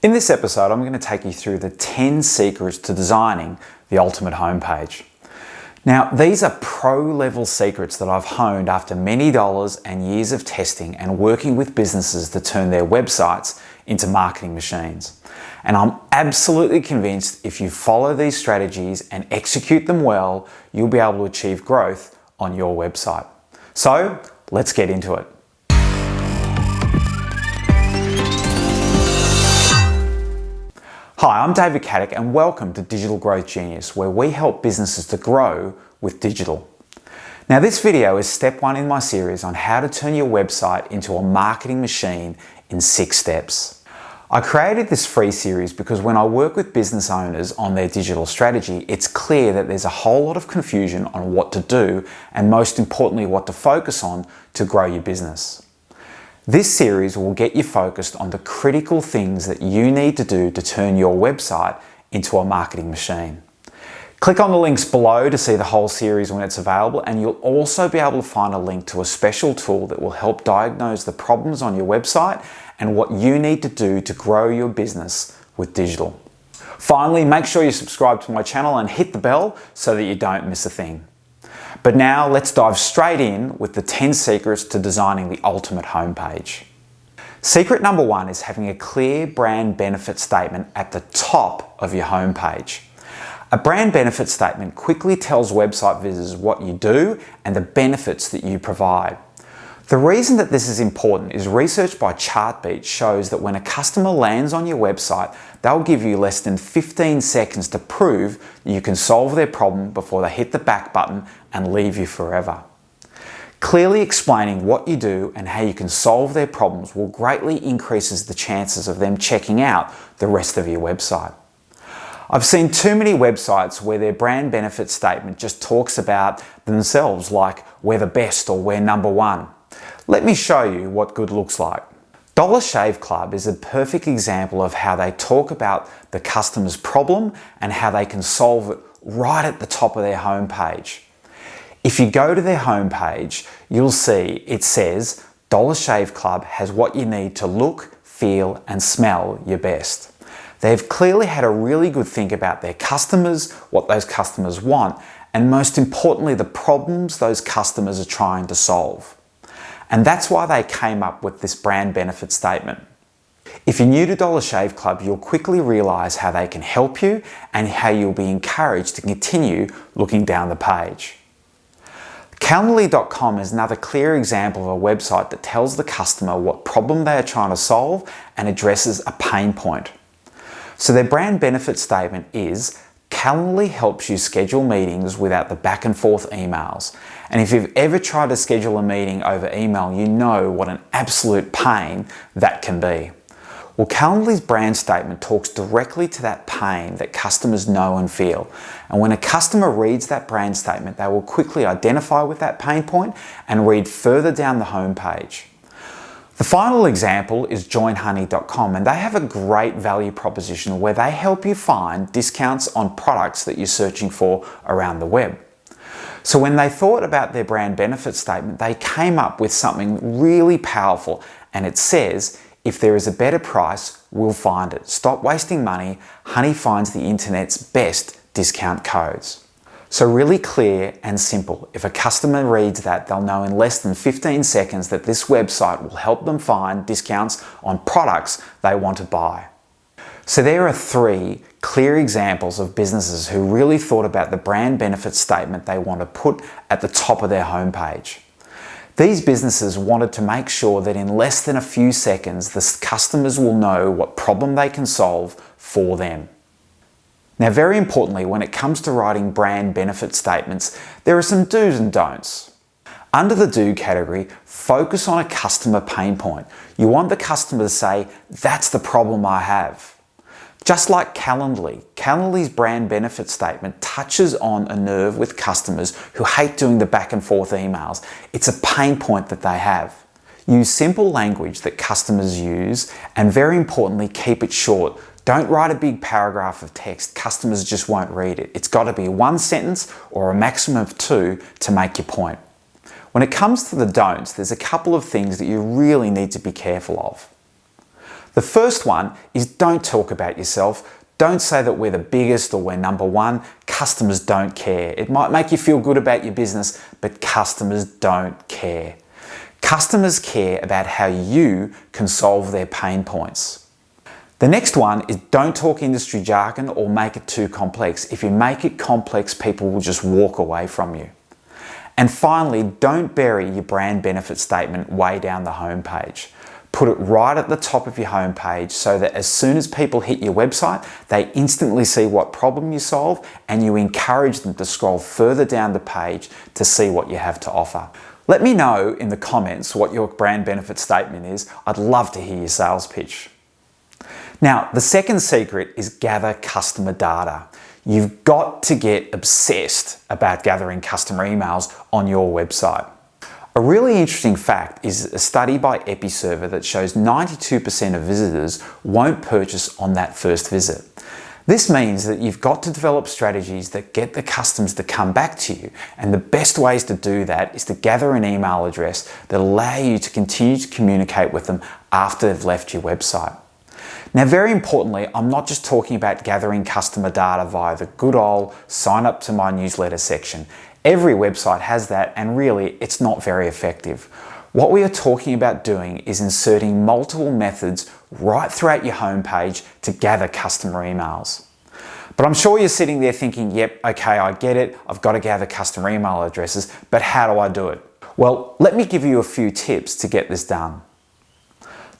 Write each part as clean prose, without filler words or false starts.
In this episode, I'm going to take you through the 10 secrets to designing the ultimate homepage. Now, these are pro-level secrets that I've honed after many dollars and years of testing and working with businesses to turn their websites into marketing machines. And I'm absolutely convinced if you follow these strategies and execute them well, you'll be able to achieve growth on your website. So, let's get into it. Hi, I'm David Caddick and welcome to Digital Growth Genius, where we help businesses to grow with digital. Now, this video is step 1 in my series on how to turn your website into a marketing machine in 6 steps. I created this free series because when I work with business owners on their digital strategy, it's clear that there's a whole lot of confusion on what to do and most importantly, what to focus on to grow your business. This series will get you focused on the critical things that you need to do to turn your website into a marketing machine. Click on the links below to see the whole series when it's available, and you'll also be able to find a link to a special tool that will help diagnose the problems on your website and what you need to do to grow your business with digital. Finally, make sure you subscribe to my channel and hit the bell so that you don't miss a thing. But now let's dive straight in with the 10 secrets to designing the ultimate homepage. Secret number 1 is having a clear brand benefit statement at the top of your homepage. A brand benefit statement quickly tells website visitors what you do and the benefits that you provide. The reason that this is important is research by Chartbeat shows that when a customer lands on your website, they'll give you less than 15 seconds to prove that you can solve their problem before they hit the back button and leave you forever. Clearly explaining what you do and how you can solve their problems will greatly increase the chances of them checking out the rest of your website. I've seen too many websites where their brand benefit statement just talks about themselves, like we're the best or we're number 1. Let me show you what good looks like. Dollar Shave Club is a perfect example of how they talk about the customer's problem and how they can solve it right at the top of their homepage. If you go to their homepage, you'll see it says Dollar Shave Club has what you need to look, feel, and smell your best. They've clearly had a really good think about their customers, what those customers want, and most importantly, the problems those customers are trying to solve. And that's why they came up with this brand benefit statement. If you're new to Dollar Shave Club, you'll quickly realize how they can help you and how you'll be encouraged to continue looking down the page. Calendly.com is another clear example of a website that tells the customer what problem they are trying to solve and addresses a pain point. So their brand benefit statement is Calendly helps you schedule meetings without the back and forth emails. And if you've ever tried to schedule a meeting over email, you know what an absolute pain that can be. Well, Calendly's brand statement talks directly to that pain that customers know and feel. And when a customer reads that brand statement, they will quickly identify with that pain point and read further down the homepage. The final example is joinhoney.com, and they have a great value proposition where they help you find discounts on products that you're searching for around the web. So when they thought about their brand benefit statement, they came up with something really powerful, and it says, if there is a better price, we'll find it. Stop wasting money. Honey finds the internet's best discount codes. So really clear and simple. If a customer reads that, they'll know in less than 15 seconds that this website will help them find discounts on products they want to buy. So there are 3 clear examples of businesses who really thought about the brand benefit statement they want to put at the top of their homepage. These businesses wanted to make sure that in less than a few seconds, the customers will know what problem they can solve for them. Now, very importantly, when it comes to writing brand benefit statements, there are some do's and don'ts. Under the do category, focus on a customer pain point. You want the customer to say, that's the problem I have. Just like Calendly, Calendly's brand benefit statement touches on a nerve with customers who hate doing the back and forth emails. It's a pain point that they have. Use simple language that customers use, and very importantly, keep it short. Don't write a big paragraph of text. Customers just won't read it. It's got to be 1 sentence or a maximum of 2 to make your point. When it comes to the don'ts, there's a couple of things that you really need to be careful of. The first one is don't talk about yourself. Don't say that we're the biggest or we're number one. Customers don't care. It might make you feel good about your business, but customers don't care. Customers care about how you can solve their pain points. The next one is don't talk industry jargon or make it too complex. If you make it complex, people will just walk away from you. And finally, don't bury your brand benefit statement way down the homepage. Put it right at the top of your homepage so that as soon as people hit your website, they instantly see what problem you solve and you encourage them to scroll further down the page to see what you have to offer. Let me know in the comments what your brand benefit statement is. I'd love to hear your sales pitch. Now, the second secret is gather customer data. You've got to get obsessed about gathering customer emails on your website. A really interesting fact is a study by Episerver that shows 92% of visitors won't purchase on that first visit. This means that you've got to develop strategies that get the customers to come back to you, and the best ways to do that is to gather an email address that allow you to continue to communicate with them after they've left your website. Now, very importantly, I'm not just talking about gathering customer data via the good old sign up to my newsletter section. Every website has that, and really it's not very effective. What we are talking about doing is inserting multiple methods right throughout your homepage to gather customer emails. But I'm sure you're sitting there thinking, yep, okay, I get it. I've got to gather customer email addresses, but how do I do it? Well, let me give you a few tips to get this done.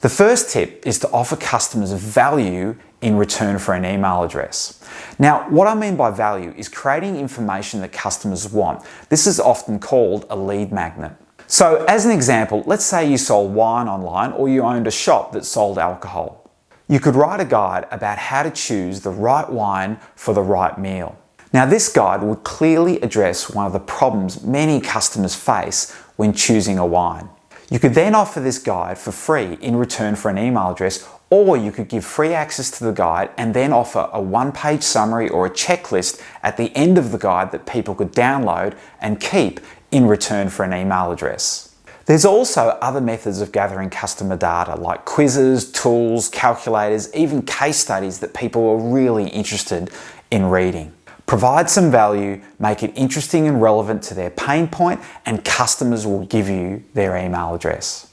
The first tip is to offer customers value in return for an email address. Now, what I mean by value is creating information that customers want. This is often called a lead magnet. So as an example, let's say you sold wine online or you owned a shop that sold alcohol. You could write a guide about how to choose the right wine for the right meal. Now, this guide would clearly address one of the problems many customers face when choosing a wine. You could then offer this guide for free in return for an email address, or you could give free access to the guide and then offer a one-page summary or a checklist at the end of the guide that people could download and keep in return for an email address. There's also other methods of gathering customer data like quizzes, tools, calculators, even case studies that people are really interested in reading. Provide some value, make it interesting and relevant to their pain point, and customers will give you their email address.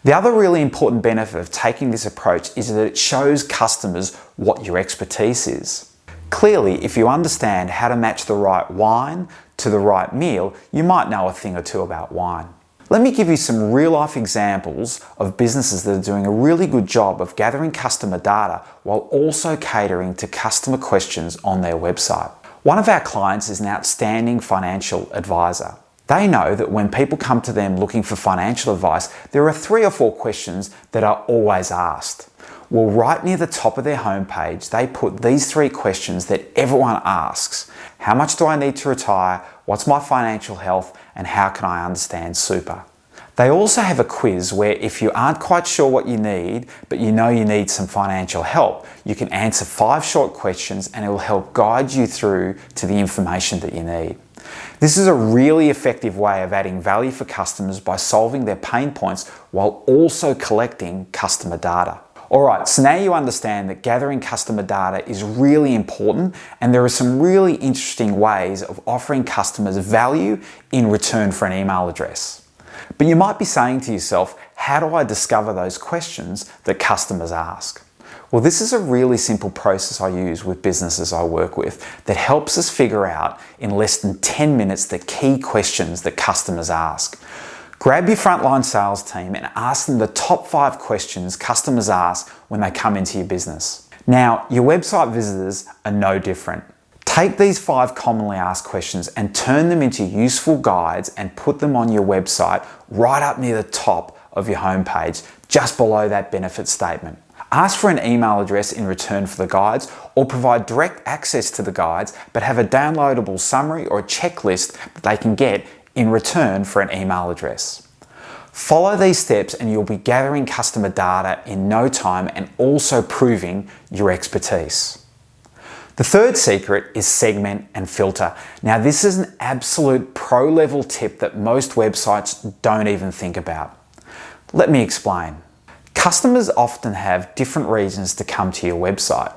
The other really important benefit of taking this approach is that it shows customers what your expertise is. Clearly, if you understand how to match the right wine to the right meal, you might know a thing or two about wine. Let me give you some real-life examples of businesses that are doing a really good job of gathering customer data while also catering to customer questions on their website. One of our clients is an outstanding financial advisor. They know that when people come to them looking for financial advice, there are 3 or 4 questions that are always asked. Well, right near the top of their homepage, they put these 3 questions that everyone asks. How much do I need to retire? What's my financial health? And how can I understand super? They also have a quiz where if you aren't quite sure what you need, but you know you need some financial help, you can answer 5 short questions and it will help guide you through to the information that you need. This is a really effective way of adding value for customers by solving their pain points while also collecting customer data. Alright, so now you understand that gathering customer data is really important, and there are some really interesting ways of offering customers value in return for an email address. But you might be saying to yourself, how do I discover those questions that customers ask? Well, this is a really simple process I use with businesses I work with that helps us figure out in less than 10 minutes the key questions that customers ask. Grab your frontline sales team and ask them the top 5 questions customers ask when they come into your business. Now, your website visitors are no different. Take these 5 commonly asked questions and turn them into useful guides and put them on your website right up near the top of your homepage, just below that benefit statement. Ask for an email address in return for the guides, or provide direct access to the guides, but have a downloadable summary or a checklist that they can get in return for an email address. Follow these steps and you'll be gathering customer data in no time and also proving your expertise. The third secret is segment and filter. Now, this is an absolute pro-level tip that most websites don't even think about. Let me explain. Customers often have different reasons to come to your website.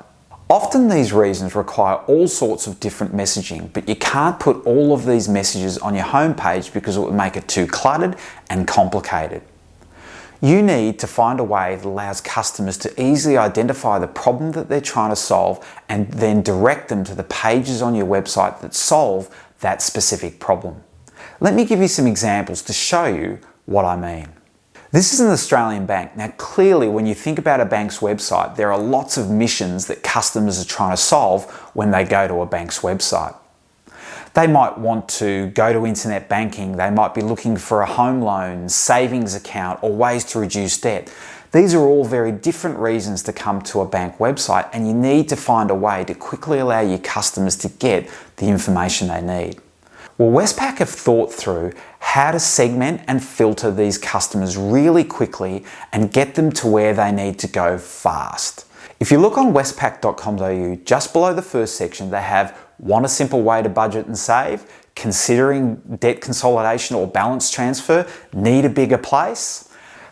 Often these reasons require all sorts of different messaging, but you can't put all of these messages on your homepage because it would make it too cluttered and complicated. You need to find a way that allows customers to easily identify the problem that they're trying to solve and then direct them to the pages on your website that solve that specific problem. Let me give you some examples to show you what I mean. This is an Australian bank. Now clearly when you think about a bank's website, there are lots of missions that customers are trying to solve when they go to a bank's website. They might want to go to internet banking, they might be looking for a home loan, savings account, or ways to reduce debt. These are all very different reasons to come to a bank website, and you need to find a way to quickly allow your customers to get the information they need. Well, Westpac have thought through how to segment and filter these customers really quickly and get them to where they need to go fast. If you look on westpac.com.au, just below the first section, they have "Want a simple way to budget and save? Considering debt consolidation or balance transfer? Need a bigger place?"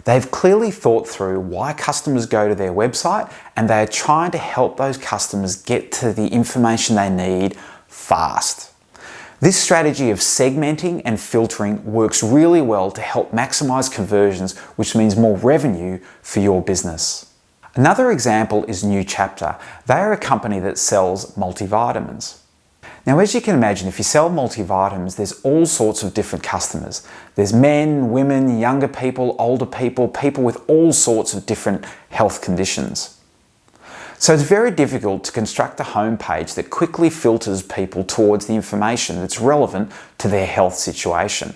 They've clearly thought through why customers go to their website, and they are trying to help those customers get to the information they need fast. This strategy of segmenting and filtering works really well to help maximize conversions, which means more revenue for your business. Another example is New Chapter. They are a company that sells multivitamins. Now, as you can imagine, if you sell multivitamins, there's all sorts of different customers. There's men, women, younger people, older people, people with all sorts of different health conditions. So it's very difficult to construct a homepage that quickly filters people towards the information that's relevant to their health situation.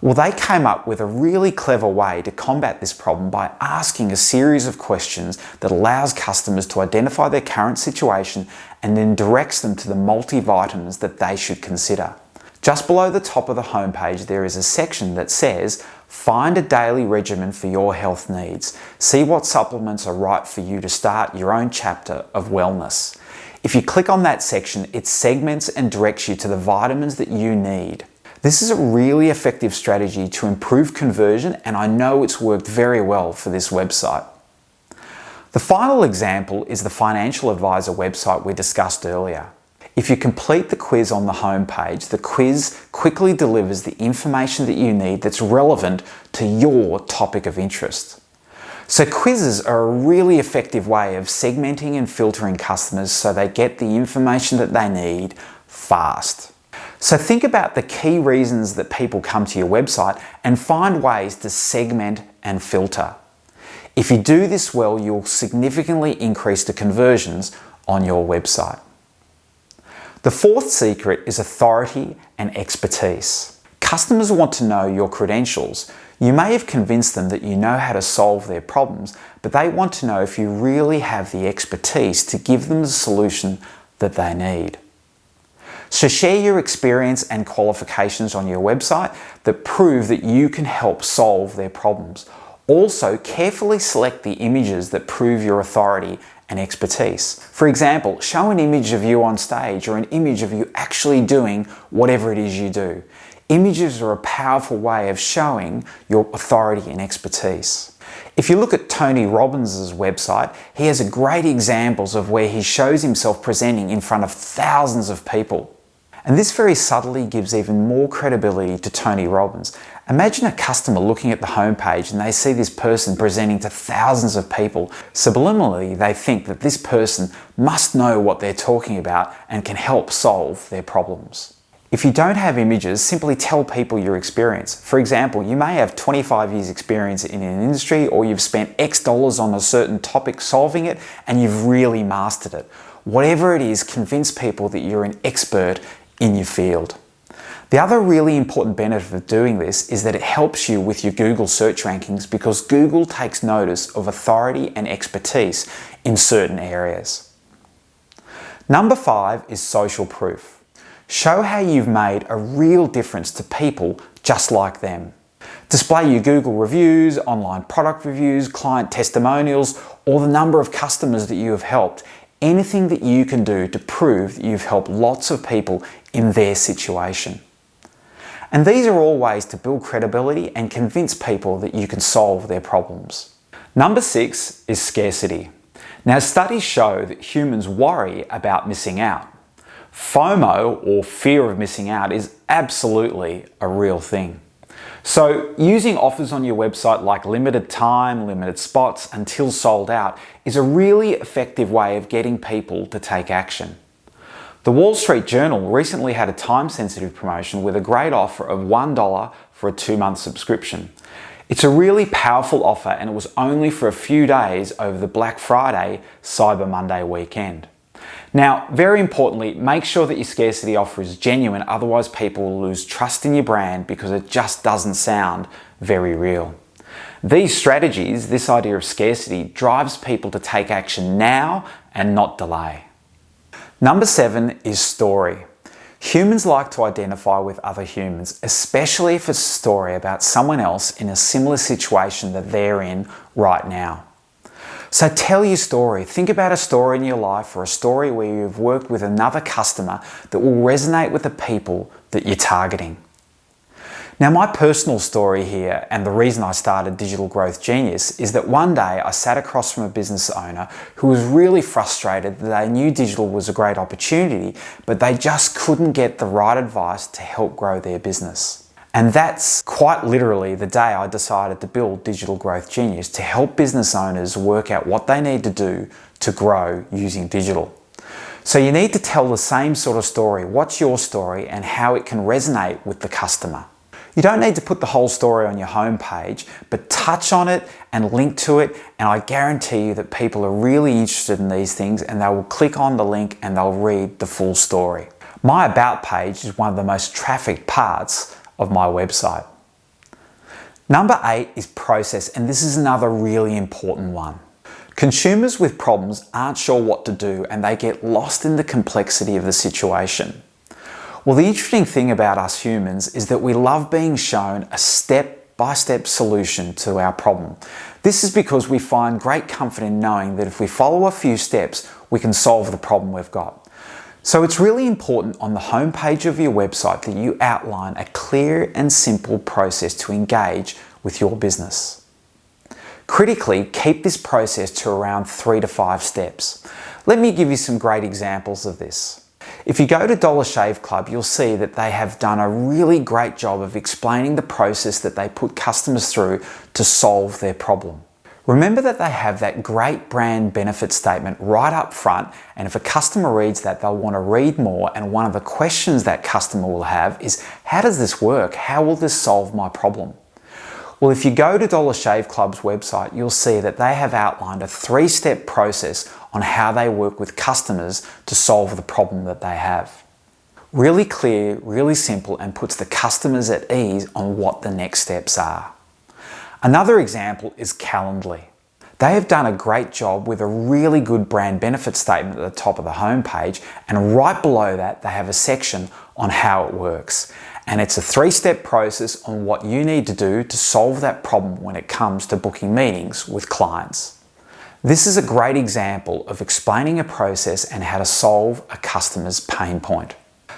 Well, they came up with a really clever way to combat this problem by asking a series of questions that allows customers to identify their current situation and then directs them to the multivitamins that they should consider. Just below the top of the homepage, there is a section that says, "Find a daily regimen for your health needs. See what supplements are right for you to start your own chapter of wellness." If you click on that section, it segments and directs you to the vitamins that you need. This is a really effective strategy to improve conversion, and I know it's worked very well for this website. The final example is the financial advisor website we discussed earlier. If you complete the quiz on the homepage, the quiz quickly delivers the information that you need that's relevant to your topic of interest. So quizzes are a really effective way of segmenting and filtering customers so they get the information that they need fast. So think about the key reasons that people come to your website and find ways to segment and filter. If you do this well, you'll significantly increase the conversions on your website. The fourth secret is authority and expertise. Customers want to know your credentials. You may have convinced them that you know how to solve their problems, but they want to know if you really have the expertise to give them the solution that they need. So share your experience and qualifications on your website that prove that you can help solve their problems. Also, carefully select the images that prove your authority and expertise. For example, show an image of you on stage or an image of you actually doing whatever it is you do. Images are a powerful way of showing your authority and expertise. If you look at Tony Robbins' website, he has great examples of where he shows himself presenting in front of thousands of people. And this very subtly gives even more credibility to Tony Robbins. Imagine a customer looking at the homepage and they see this person presenting to thousands of people. Subliminally, they think that this person must know what they're talking about and can help solve their problems. If you don't have images, simply tell people your experience. For example, you may have 25 years experience in an industry, or you've spent X dollars on a certain topic solving it and you've really mastered it. Whatever it is, convince people that you're an expert in your field. The other really important benefit of doing this is that it helps you with your Google search rankings, because Google takes notice of authority and expertise in certain areas. Number 5 is social proof. Show how you've made a real difference to people just like them. Display your Google reviews, online product reviews, client testimonials, or the number of customers that you have helped. Anything that you can do to prove that you've helped lots of people in their situation. And these are all ways to build credibility and convince people that you can solve their problems. Number 6 is scarcity. Now, studies show that humans worry about missing out. FOMO, or fear of missing out, is absolutely a real thing. So using offers on your website like limited time, limited spots until sold out is a really effective way of getting people to take action. The Wall Street Journal recently had a time-sensitive promotion with a great offer of $1 for a 2-month subscription. It's a really powerful offer, and it was only for a few days over the Black Friday, Cyber Monday weekend. Now, very importantly, make sure that your scarcity offer is genuine, otherwise people will lose trust in your brand because it just doesn't sound very real. These strategies, this idea of scarcity, drives people to take action now and not delay. Number 7 is story. Humans like to identify with other humans, especially if it's a story about someone else in a similar situation that they're in right now. So tell your story. Think about a story in your life or a story where you've worked with another customer that will resonate with the people that you're targeting. Now, my personal story here, and the reason I started Digital Growth Genius, is that one day I sat across from a business owner who was really frustrated that they knew digital was a great opportunity, but they just couldn't get the right advice to help grow their business. And that's quite literally the day I decided to build Digital Growth Genius, to help business owners work out what they need to do to grow using digital. So you need to tell the same sort of story. What's your story and how it can resonate with the customer? You don't need to put the whole story on your homepage, but touch on it and link to it, and I guarantee you that people are really interested in these things and they will click on the link and they'll read the full story. My About page is one of the most trafficked parts of my website. Number 8 is process, and this is another really important one. Consumers with problems aren't sure what to do and they get lost in the complexity of the situation. Well, the interesting thing about us humans is that we love being shown a step-by-step solution to our problem. This is because we find great comfort in knowing that if we follow a few steps, we can solve the problem we've got. So it's really important on the homepage of your website that you outline a clear and simple process to engage with your business. Critically, keep this process to around 3 to 5 steps. Let me give you some great examples of this. If you go to Dollar Shave Club, you'll see that they have done a really great job of explaining the process that they put customers through to solve their problem. Remember that they have that great brand benefit statement right up front, and if a customer reads that, they'll want to read more, and one of the questions that customer will have is, how does this work? How will this solve my problem? Well, if you go to Dollar Shave Club's website, you'll see that they have outlined a 3-step process on how they work with customers to solve the problem that they have. Really clear, really simple, and puts the customers at ease on what the next steps are. Another example is Calendly. They have done a great job with a really good brand benefit statement at the top of the homepage, and right below that they have a section on how it works. And it's a 3-step process on what you need to do to solve that problem when it comes to booking meetings with clients. This is a great example of explaining a process and how to solve a customer's pain point.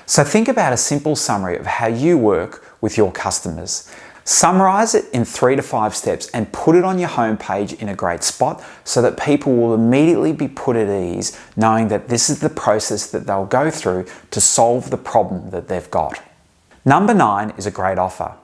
So think about a simple summary of how you work with your customers. Summarize it in 3 to 5 steps and put it on your homepage in a great spot so that people will immediately be put at ease knowing that this is the process that they'll go through to solve the problem that they've got. Number 9 is a great offer.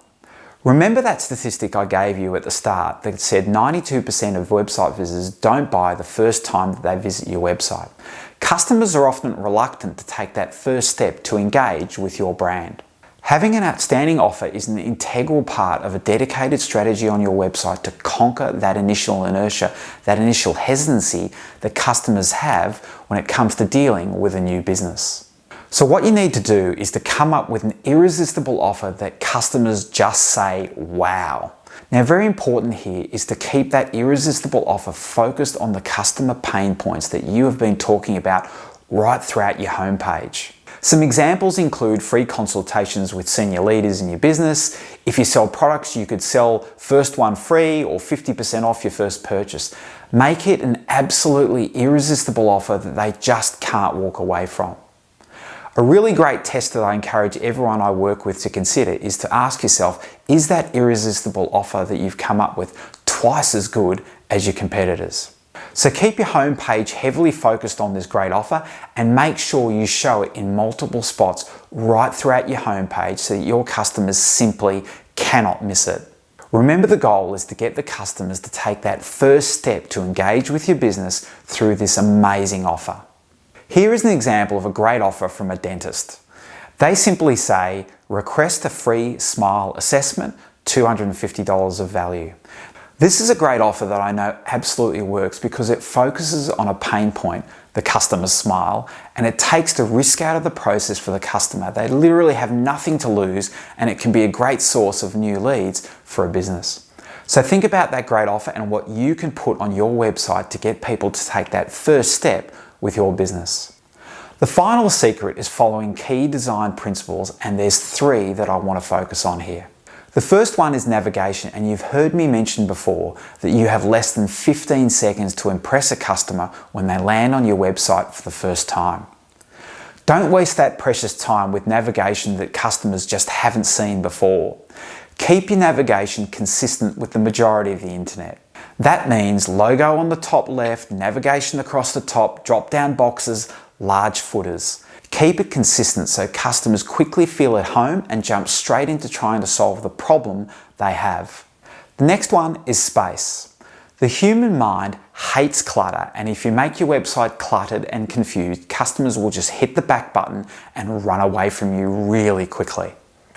Remember that statistic I gave you at the start that said 92% of website visitors don't buy the first time that they visit your website. Customers are often reluctant to take that first step to engage with your brand. Having an outstanding offer is an integral part of a dedicated strategy on your website to conquer that initial inertia, that initial hesitancy that customers have when it comes to dealing with a new business. So what you need to do is to come up with an irresistible offer that customers just say, wow. Now, very important here is to keep that irresistible offer focused on the customer pain points that you have been talking about right throughout your homepage. Some examples include free consultations with senior leaders in your business. If you sell products, you could sell first one free or 50% off your first purchase. Make it an absolutely irresistible offer that they just can't walk away from. A really great test that I encourage everyone I work with to consider is to ask yourself, is that irresistible offer that you've come up with twice as good as your competitors. So keep your homepage heavily focused on this great offer and make sure you show it in multiple spots right throughout your homepage so that your customers simply cannot miss it. Remember, the goal is to get the customers to take that first step to engage with your business through this amazing offer. Here is an example of a great offer from a dentist. They simply say, request a free smile assessment, $250 of value. This is a great offer that I know absolutely works because it focuses on a pain point, the customer's smile, and it takes the risk out of the process for the customer. They literally have nothing to lose, and it can be a great source of new leads for a business. So think about that great offer and what you can put on your website to get people to take that first step with your business. The final secret is following key design principles, and there's 3 that I want to focus on here. The first one is navigation, and you've heard me mention before that you have less than 15 seconds to impress a customer when they land on your website for the first time. Don't waste that precious time with navigation that customers just haven't seen before. Keep your navigation consistent with the majority of the internet. That means logo on the top left, navigation across the top, drop-down boxes, large footers. Keep it consistent so customers quickly feel at home and jump straight into trying to solve the problem they have. The next one is space. The human mind hates clutter, and if you make your website cluttered and confused, customers will just hit the back button and run away from you really quickly.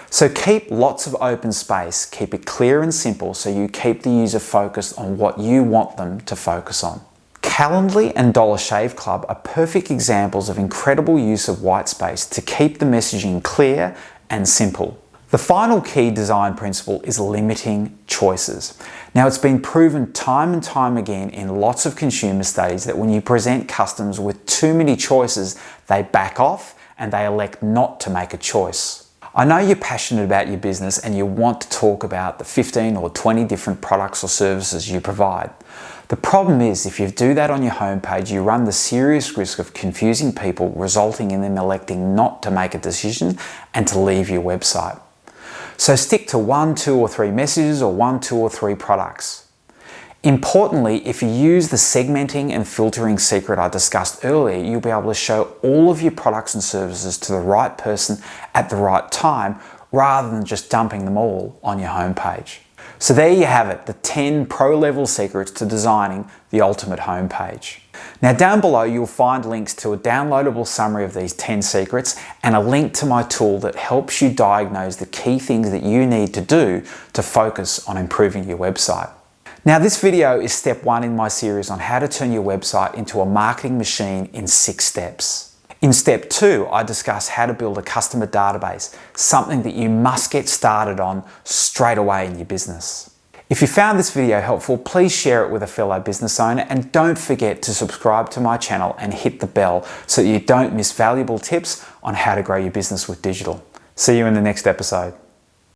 So keep lots of open space, keep it clear and simple so you keep the user focused on what you want them to focus on. Calendly and Dollar Shave Club are perfect examples of incredible use of white space to keep the messaging clear and simple. The final key design principle is limiting choices. Now, it's been proven time and time again in lots of consumer studies that when you present customers with too many choices, they back off and they elect not to make a choice. I know you're passionate about your business and you want to talk about the 15 or 20 different products or services you provide. The problem is, if you do that on your homepage, you run the serious risk of confusing people, resulting in them electing not to make a decision and to leave your website. So stick to 1, 2, or 3 messages or 1, 2, or 3 products. Importantly, if you use the segmenting and filtering secret I discussed earlier, you'll be able to show all of your products and services to the right person at the right time, rather than just dumping them all on your homepage. So there you have it, the 10 pro-level secrets to designing the ultimate homepage. Now down below you'll find links to a downloadable summary of these 10 secrets and a link to my tool that helps you diagnose the key things that you need to do to focus on improving your website. Now this video is step 1 in my series on how to turn your website into a marketing machine in 6 steps. In step 2, I discuss how to build a customer database, something that you must get started on straight away in your business. If you found this video helpful, please share it with a fellow business owner, and don't forget to subscribe to my channel and hit the bell so that you don't miss valuable tips on how to grow your business with digital. See you in the next episode.